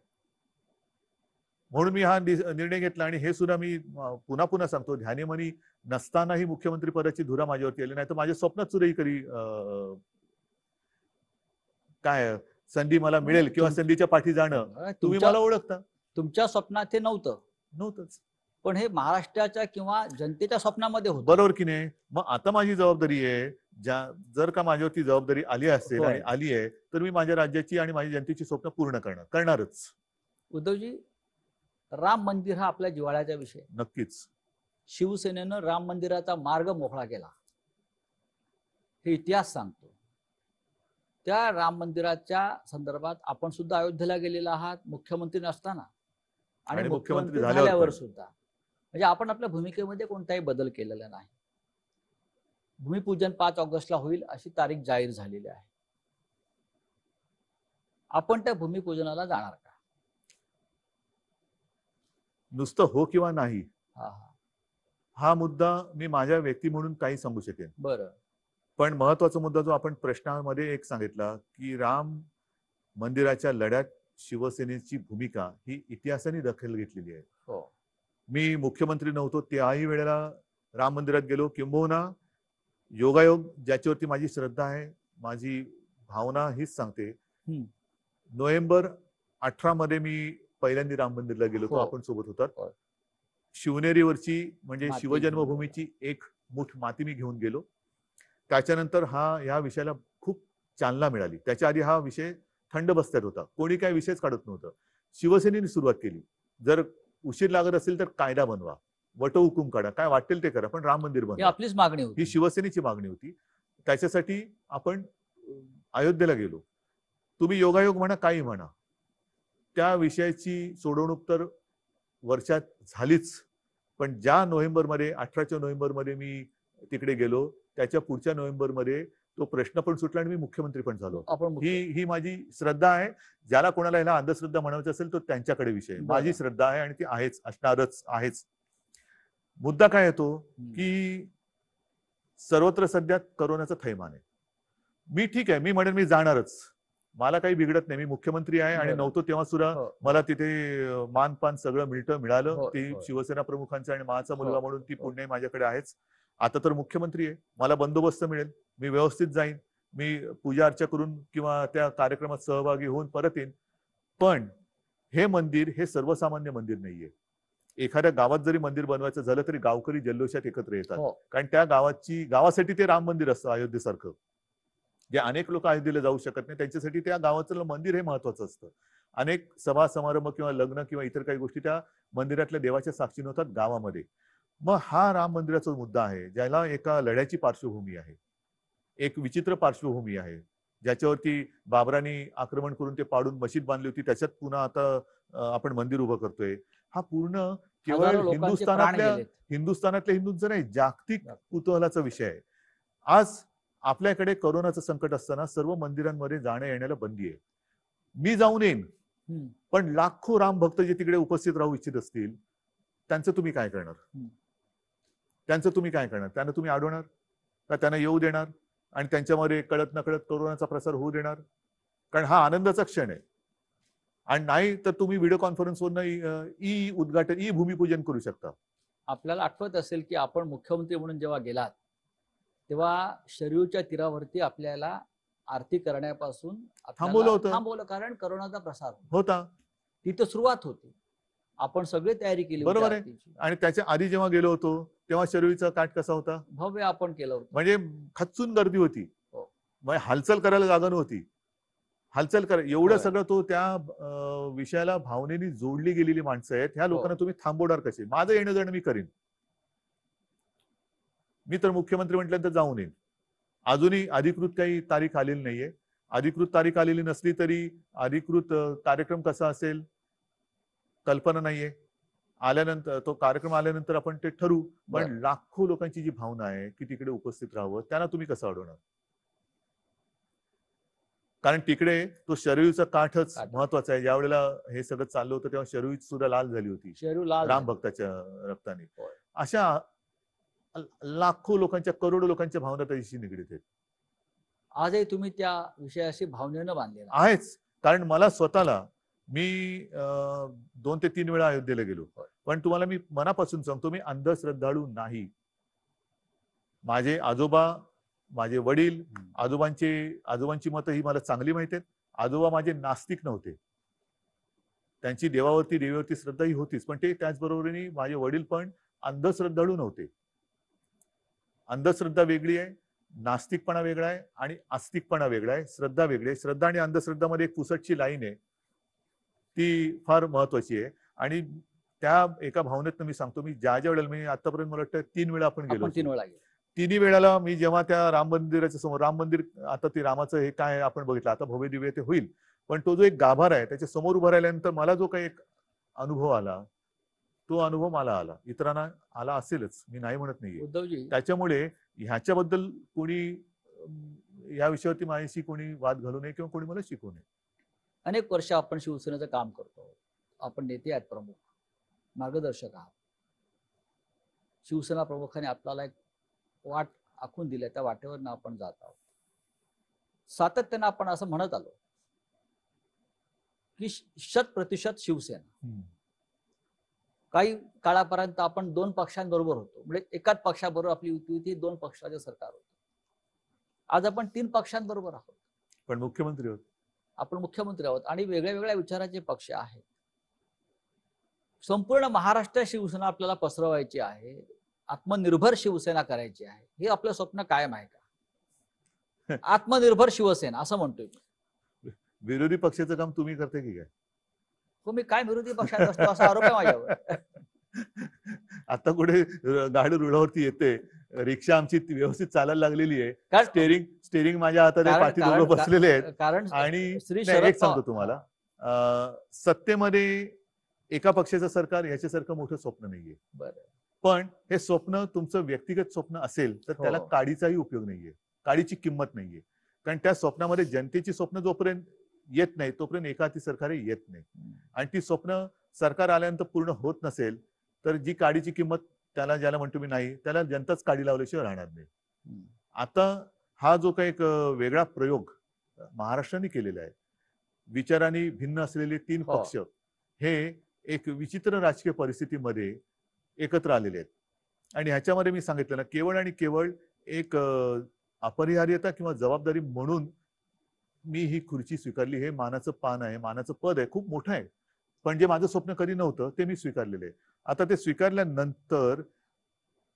म्हणून मी हा निर्णय घेतला. आणि हे सुद्धा मी पुन्हा पुन्हा सांगतो, ध्यानीमनी नसतानाही मुख्यमंत्री पदाची धुरा माझ्यावरती आली नाही, तर माझ्या स्वप्नात सुद्धा ही कधी काय संधी मला मिळेल किंवा संधीच्या पाठी जाणं, तुम्ही मला ओळखता.
तुमच्या स्वप्नात हे नव्हतंच, पण हे महाराष्ट्राच्या किंवा जनतेच्या स्वप्नामध्ये होतं.
बरोबर की नाही? मग आता माझी जबाबदारी आहे, जर का माझ्यावरती जबाबदारी आली असेल आणि आली आहे, तर मी माझ्या राज्याची आणि माझ्या जनतेची स्वप्न पूर्ण करणारच.
उद्धवजी, राम मंदिर हा आपल्या जिव्हाळ्याचा विषय.
नक्कीच.
शिवसेनेनं राम मंदिराचा मार्ग मोकळा केला, हे इतिहास सांगतो. त्या राम मंदिराच्या संदर्भात आपण सुद्धा अयोध्येला गेलेला आहात, मुख्यमंत्री नसताना आणि मुख्यमंत्री झाल्यावर सुद्धा. म्हणजे आपण आपल्या भूमिकेमध्ये कोणताही बदल केलेला नाही. भूमिपूजन 5 ऑगस्टला होईल अशी तारीख जाहीर झालेली आहे. आपण त्या भूमिपूजनाला जाणार का?
नुसतं हो किंवा नाही हा मुद्दा मी माझ्या व्यक्ती म्हणून काही सांगू शकेन.
बरं, पण
महत्वाचा मुद्दा जो आपण प्रश्नामध्ये एक सांगितला की राम मंदिराच्या लढ्यात शिवसेनेची भूमिका ही इतिहासाने दखल घेतलेली आहे.
हो,
मी मुख्यमंत्री नव्हतो त्याही वेळेला राम मंदिरात गेलो. किंबहुना योगायोग ज्याच्यावरती माझी श्रद्धा आहे, माझी भावना हीच सांगते. नोव्हेंबर 18 मध्ये मी पहिल्यांदा राम मंदिरला गेलो होतो. आपण सोबत होतात. शिवनेरीवरची म्हणजे शिवजन्मभूमीची एक मुठ माती मी घेऊन गेलो. त्याच्यानंतर या विषयाला खूप चालना मिळाली. त्याच्या आधी हा विषय थंड बस्त्यात होता, कोणी काही विषयच काढत नव्हतं. शिवसेनेने सुरुवात केली, जर उशीर लागत असेल तर कायदा बनवा, वटहुकूम काढा, काय वाटेल ते करा, पण राम मंदिर बनवा,
आपलीच मागणी होती,
ही शिवसेनेची मागणी होती. त्याच्यासाठी आपण अयोध्येला गेलो. तुम्ही योगायोग म्हणा, काही म्हणा, त्या विषयाची सोडवणूक तर वर्षात झालीच. पण ज्या नोव्हेंबरमध्ये 18च्या नोव्हेंबरमध्ये मी तिकडे गेलो, त्याच्या पुढच्या नोव्हेंबरमध्ये तो प्रश्न पण सुटला आणि मी मुख्यमंत्री पण झालो. ही माझी श्रद्धा आहे. ज्याला कोणाला ह्याला अंधश्रद्धा म्हणायचं असेल तो त्यांच्याकडे विषय. माझी श्रद्धा आहे आणि ती आहेच, असणारच आहेच. मुद्दा काय येतो की सर्वत्र सध्या करोनाचं थैमान आहे. मी ठीक आहे, मी म्हणेन मी जाणारच, मला काही बिघडत नाही. मी मुख्यमंत्री आहे आणि नव्हतो तेव्हा सुद्धा मला तिथे मानपान सगळं मिळालं. ती शिवसेना प्रमुखांचं आणि माझा मुलगा म्हणून ती पुण्य माझ्याकडे आहेच. आता तर मुख्यमंत्री आहे, मला बंदोबस्त मिळेल, मी व्यवस्थित जाईन, मी पूजा अर्चा करून किंवा त्या कार्यक्रमात सहभागी होऊन परत येईन. पण हे मंदिर हे सर्वसामान्य मंदिर नाहीये. एखाद्या गावात जरी मंदिर बनवायचं झालं तरी गावकरी जल्लोषात एकत्र येतात.
हो.
कारण त्या गावासाठी ते राम मंदिर असतं अयोध्येसारखं. जे अनेक लोक अयोध्येला जाऊ शकत नाही त्यांच्यासाठी त्या गावाचं मंदिर हे महत्वाचं असतं. अनेक सभा समारंभ किंवा लग्न किंवा इतर काही गोष्टी त्या मंदिरातल्या देवाच्या साक्षीने होतात गावामध्ये. मग हा राम मंदिराचा मुद्दा आहे ज्याला एका लढ्याची पार्श्वभूमी आहे, एक विचित्र पार्श्वभूमी आहे, ज्याच्यावरती बाबरांनी आक्रमण करून ते पाडून मशीद बांधली होती, त्याच्यात पुन्हा आता आपण मंदिर उभं करतोय. हा पूर्ण केवळ
हजारो लोकांचे प्राण गेलेत.
हिंदुस्थानातल्या हिंदूंचा नाही, जागतिक कुतूहलाचा विषय आहे. आज आपल्याकडे कोरोनाचं संकट असताना सर्व मंदिरांमध्ये जाण्या येण्याला बंदी आहे. मी जाऊन येईन, पण लाखो राम भक्त जे तिकडे उपस्थित राहू इच्छित असतील त्यांचं तुम्ही काय करणार? त्यांना तुम्ही अडवणार का? त्यांना येऊ देणार आणि त्यांच्यामध्ये कळत नकळत कोरोनाचा प्रसार होऊ देणार? कारण हा आनंदाचा क्षण आहे. आणि नाही तर तुम्ही व्हिडिओ कॉन्फरन्सवरून ई भूमिपूजन करू शकता.
आपल्याला आठवत असेल की आपण मुख्यमंत्री म्हणून जेव्हा गेलात तेव्हा शरयूच्या तीरावरती आपल्याला आरती करण्यापासून थांबवलं, कारण करोनाचा प्रसार
होता.
तिथं सुरुवात होती, आपण सगळी तयारी केली
बरोबर आहे. आणि त्याच्या आधी जेव्हा गेलो होतो तेव्हा शरयूचा काठ कसा होता?
भव्य आपण केलं होतं.
म्हणजे खच्चून गर्दी होती, म्हणजे हालचाल करायला जागा नव्हती. एवढं सगळं तो त्या विषयाला भावनेनी जोडली गेलेली माणसं आहेत. ह्या लोकांना तुम्ही थांबवणार कसे? माझं येणं जाणं मी करीन. मी तर मुख्यमंत्री म्हटल्यानंतर जाऊन येईन. अजूनही अधिकृत काही तारीख आलेली नाहीये. अधिकृत तारीख आलेली नसली तरी अधिकृत कार्यक्रम कसा असेल कल्पना नाहीये. आल्यानंतर तो कार्यक्रम आल्यानंतर आपण ते ठरवू. पण लाखो लोकांची जी भावना आहे की तिकडे उपस्थित राहावं, त्यांना तुम्ही कसं अडवणार? कारण तिकडे तो शरयूचा काठच महत्वाचा आहे. ज्यावेळेला हे सगळं चाललं होतं तेव्हा शरयू सुद्धा लाल झाली होती राम भक्ताच्या रक्ताने. अशा लाखो लोकांच्या, करोडो लोकांच्या भावना त्याच्याशी निगडीत आहेत.
आजही तुम्ही त्या विषयाशी भावनेनं बांधलेला
आहेच. कारण मला स्वतःला, मी 2 ते 3 वेळा अयोध्येला गेलो, पण तुम्हाला मी मनापासून सांगतो, मी अंधश्रद्धाळू नाही. माझे आजोबा, माझे वडील, आजोबांची मतं ही मला चांगली माहिती आहेत. आजोबा माझे नास्तिक नव्हते, त्यांची देवावरती श्रद्धा ही होतीच, पण ते त्याचबरोबरीने माझे वडील पण अंधश्रद्धाळू नव्हते. अंधश्रद्धा वेगळी आहे, नास्तिकपणा वेगळा आहे आणि आस्तिकपणा वेगळा आहे, श्रद्धा वेगळी आहे. श्रद्धा आणि अंधश्रद्धामध्ये एक पुसटची लाईन आहे, ती फार महत्वाची आहे. आणि त्या एका भावनेत मी सांगतो, मी ज्या वेळेला, मी आतापर्यंत मला वाटतं 3 वेळा आपण गेलो.
3 वेळा गेलो.
तिन्ही वेळेला मी जेव्हा त्या राम मंदिराच्या समोर, राम मंदिर आता ते रामाचं हे काय आपण बघितलं, आता भव्य दिव्य ते होईल, पण तो जो एक गाभारा आहे त्याच्या समोर उभा राहिल्यानंतर मला जो काही एक अनुभव आला, तो अनुभव मला आला, इतरांना आला असेलच, मी नाही म्हणत नाहीये. त्याच्यामुळे ह्याच्याबद्दल कोणी या विषयावरती माझ्याशी कोणी वाद घालू नये किंवा कोणी मला शिकवू नये.
अनेक वर्ष आपण शिवसेनेचं काम करतो, आपण नेते आहेत, प्रमुख मार्गदर्शक आहात. शिवसेना प्रमुखाने आपल्याला एक वाट आखून दिल्या, त्या वाटेवर आपण जात आहोत. सातत्यानं आपण असं म्हणत आलो की 100% शिवसेना. काही काळापर्यंत आपण 2 पक्षांबरोबर होतो, म्हणजे एकाच पक्षाबरोबर आपली युती होती, 2 पक्षाचे सरकार होतं. आज आपण 3 पक्षांबरोबर आहोत,
पण मुख्यमंत्री आहोत.
आपण मुख्यमंत्री आहोत आणि वेगळ्या वेगळ्या विचाराचे पक्ष आहेत. संपूर्ण महाराष्ट्र शिवसेना आपल्याला पसरवायची आहे, आत्मनिर्भर शिवसेना करायची आहे. हे आपलं स्वप्न कायम आहे का? आत्मनिर्भर शिवसेना असं म्हणतोय.
विरोधी पक्षाचं काम तुम्ही करते की काय?
हो, मी काय विरोधी पक्षात असतो असा आरोप आहे माझ्यावर.
आता कुठे गाडी रुळावरती येते, रिक्षा आमची व्यवस्थित चालायला लागलेली आहे, स्टेरिंग माझ्या हातात आहे, पाठी दोघं बसलेले आहेत.
कारण
आणि एक सांगतो तुम्हाला, सत्तेमध्ये एका पक्षाचं सरकार ह्याच्यासारखं मोठं स्वप्न नाहीये.
बरं,
पण हे स्वप्न तुमचं व्यक्तिगत स्वप्न असेल तर त्याला काडीचाही उपयोग नाहीये, काडीची किंमत नाहीये. कारण त्या स्वप्नामध्ये जनतेची स्वप्न जोपर्यंत येत नाही तोपर्यंत एका हाती सरकार येत नाही. आणि ती स्वप्न सरकार आल्यानंतर पूर्ण होत नसेल तर जी काडीची किंमत त्याला, ज्याला म्हणतो मी नाही, त्याला जनताच काडी लावल्याशिवाय राहणार नाही. आता हा जो काही एक वेगळा प्रयोग महाराष्ट्राने केलेला आहे, विचारांनी भिन्न असलेले 3 पक्ष हे एक विचित्र राजकीय परिस्थितीमध्ये एकत्र आलेले आहेत. आणि ह्याच्यामध्ये मी सांगितलं ना, केवळ आणि केवळ एक अपरिहार्यता किंवा जबाबदारी म्हणून मी ही खुर्ची स्वीकारली. हे मानाचं पान आहे, मानाचं पद आहे, खूप मोठं आहे. पण जे माझं स्वप्न कधी नव्हतं ते मी स्वीकारलेलं आहे. आता ते स्वीकारल्यानंतर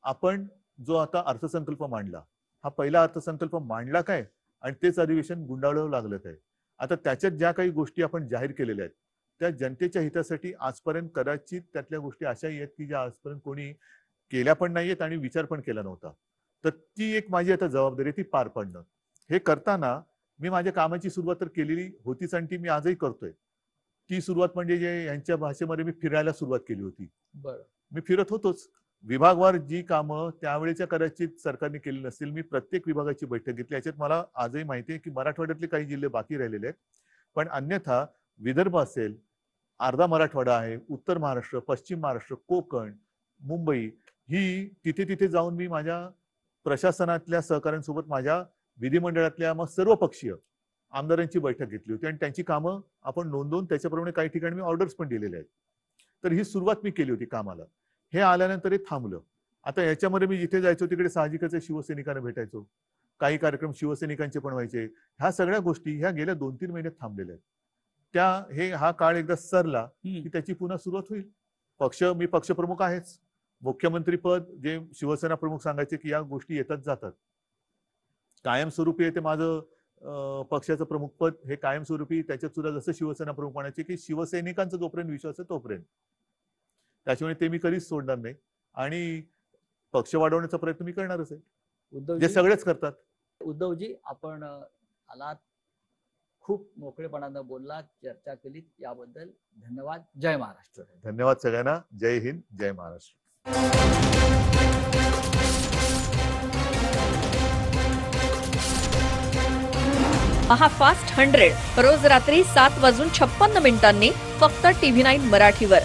आपण जो आता अर्थसंकल्प मांडला, हा पहिला अर्थसंकल्प मांडला काय आणि तेच अधिवेशन गुंडाळावं लागलं काय. आता त्याच्यात ज्या काही गोष्टी आपण जाहीर केलेल्या आहेत त्या जनतेच्या हितासाठी आजपर्यंत कदाचित त्यातल्या गोष्टी अशाही आहेत की ज्या आजपर्यंत कोणी केल्या पण नाहीयेत आणि विचार पण केला नव्हता. तर ती एक माझी आता जबाबदारी ती पार पाडणं. हे करताना मी माझ्या कामाची सुरुवात तर केलेली होतीच आणि ती मी आजही करतोय. ती सुरुवात म्हणजे जे यांच्या भाषेमध्ये मी फिरायला सुरुवात केली होती.
बरं.
मी फिरत होतोच. विभागवार जी कामं त्यावेळेच्या कदाचित सरकारने केली नसतील, मी प्रत्येक विभागाची बैठक घेतली. याच्यात मला आजही माहिती आहे की मराठवाड्यातले काही जिल्हे बाकी राहिलेले आहेत. पण अन्यथा विदर्भ असेल, अर्धा मराठवाडा आहे, उत्तर महाराष्ट्र, पश्चिम महाराष्ट्र, कोकण, मुंबई ही तिथे तिथे जाऊन मी माझ्या प्रशासनातल्या सहकाऱ्यांसोबत माझ्या विधिमंडळातल्या मग सर्व पक्षीय आमदारांची बैठक घेतली होती आणि त्यांची कामं आपण नोंदवून त्याच्याप्रमाणे काही ठिकाणी मी ऑर्डर्स पण दिलेल्या आहेत. तर ही सुरुवात मी केली होती कामाला. हे आल्यानंतर हे थांबलं. आता याच्यामध्ये मी जिथे जायचो तिकडे साहजिकच शिवसैनिकांना भेटायचो. काही कार्यक्रम शिवसैनिकांचे पण व्हायचे. ह्या सगळ्या गोष्टी ह्या गेल्या 2-3 महिन्यात थांबलेल्या आहेत. हा काळ एकदा सरला की त्याची पुन्हा सुरुवात होईल. मी पक्षप्रमुख आहेच. मुख्यमंत्री पद जे शिवसेना प्रमुख सांगायचे की या गोष्टी येतात जातात. कायमस्वरूपी ते माझं पक्षाचं प्रमुख पद हे कायमस्वरूपी. त्याच्यात सुद्धा जसं शिवसेना प्रमुख म्हणायचे की शिवसैनिकांचा जोपर्यंत विश्वास आहे तोपर्यंत. त्याच्यामुळे ते मी कधीच सोडणार नाही आणि पक्ष वाढवण्याचा प्रयत्न मी करणारच आहे. जे
उद्धवजी
सगळेच करतात.
उद्धवजी आपण आलात, खूप मोकळेपणानं बोललात, चर्चा केलीत, याबद्दल धन्यवाद. जय महाराष्ट्र.
धन्यवाद सगळ्यांना. जय हिंद, जय महाराष्ट्र.
महाफास्ट 100 रोज रात्री 7:56 फक्त TV9 मराठीवर.